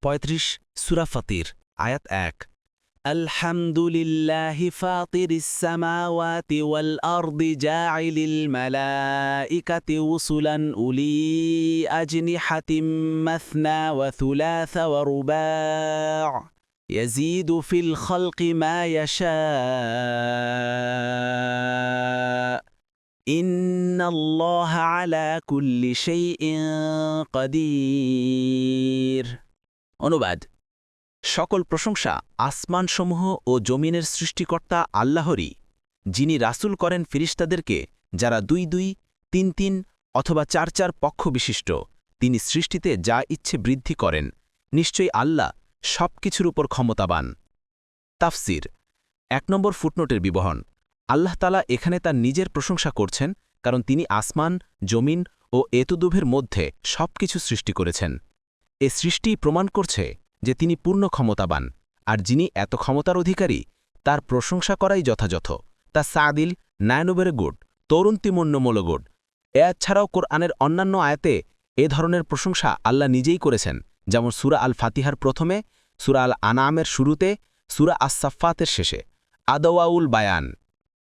35 সূরা ফাতির আয়াত 1 আলহামদুলিল্লাহি ফাতিরিস সামাওয়াতি ওয়াল আরদি জাইলিল মালাইকাতি রুসুলান উলি আজনিহাতিম মাসনা ওয়া থুলাথা ওয়া রুবা' ইয়াজিদু ফিল খালকি মা ইয়াশা ইন্নাল্লাহা আলা কুল্লি শাইইন কাদির। অনুবাদ: সকল প্রশংসা আসমানসমূহ ও জমিনের সৃষ্টিকর্তা আল্লাহরই, যিনি রাসূল করেন ফিরিস্তাদেরকে যারা 2 2, 3 3 অথবা 4 4 পক্ষ বিশিষ্ট। তিনি সৃষ্টিতে যা ইচ্ছে বৃদ্ধি করেন। নিশ্চয়ই আল্লাহ সব কিছুর উপর ক্ষমতাবান। তাফসির 1 নম্বর ফুটনোটের বিবরণ। আল্লাহ তাআলা এখানে তার নিজের প্রশংসা করছেন, কারণ তিনি আসমান, জমিন ও এতদুভের মধ্যে সবকিছু সৃষ্টি করেছেন। এ সৃষ্টি প্রমাণ করছে যে তিনি পূর্ণ ক্ষমতাবান, আর যিনি এত ক্ষমতার অধিকারী তার প্রশংসা করাই যথাযথ। তা সাদিল 9 গুড তরুন্তিমন্যমূল গুড। আয়াত ছাড়াও কোরআনের অন্যান্য আয়াতে এ ধরনের প্রশংসা আল্লাহ নিজেই করেছেন, যেমন সূরা আল ফাতিহার প্রথমে, সূরা আল আনামের শুরুতে, সূরা আস-সাফফাতের শেষে। আদওয়াউল বায়ান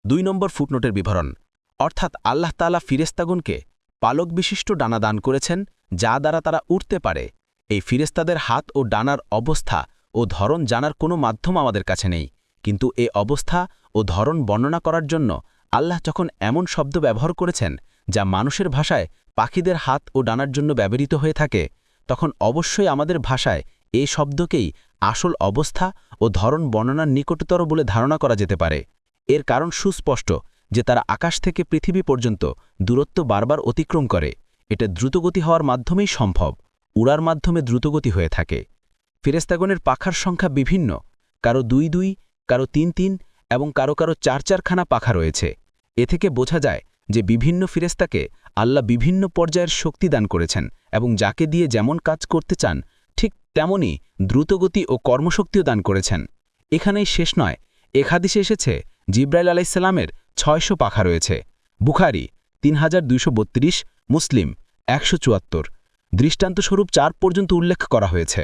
2 নম্বর ফুটনোটের বিবরণ। অর্থাৎ আল্লাহ তাআলা ফিরেশতাগণকে পালক বিশিষ্ট ডানা দান করেছেন, যা দ্বারা তারা উড়তে পারে। এই ফিরেশতাদের হাত ও ডানার অবস্থা ও ধরন জানার কোনো মাধ্যম আমাদের কাছে নেই, কিন্তু এ অবস্থা ও ধরন বর্ণনা করার জন্য আল্লাহ যখন এমন শব্দ ব্যবহার করেছেন যা মানুষের ভাষায় পাখিদের হাত ও ডানার জন্য ব্যবহৃত হয়ে থাকে, তখন অবশ্যই আমাদের ভাষায় এই শব্দকেই আসল অবস্থা ও ধরন বর্ণনার নিকটতর বলে ধারণা করা যেতে পারে। এর কারণ সুস্পষ্ট যে তারা আকাশ থেকে পৃথিবী পর্যন্ত দূরত্ব বারবার অতিক্রম করে। এটা দ্রুতগতি হওয়ার মাধ্যমেই সম্ভব। উড়ার মাধ্যমে দ্রুতগতি হয়ে থাকে। ফেরেশতাগণের পাখার সংখ্যা বিভিন্ন, কারো 2 2, কারো 3 3 এবং কারো 4 4 খানা পাখা রয়েছে। এ থেকে বোঝা যায় যে বিভিন্ন ফেরেশতাকে আল্লাহ বিভিন্ন পর্যায়ের শক্তি দান করেছেন এবং যাকে দিয়ে যেমন কাজ করতে চান ঠিক তেমনই দ্রুতগতি ও কর্মশক্তিও দান করেছেন। এখানেই শেষ নয়। এক হাদিসে এসেছে জিবরাইল আলাইহিস সালামের 600 পাখা রয়েছে। বুখারী 3232, মুসলিম 174। দৃষ্টান্তস্বরূপ 4 পর্যন্ত উল্লেখ করা হয়েছে।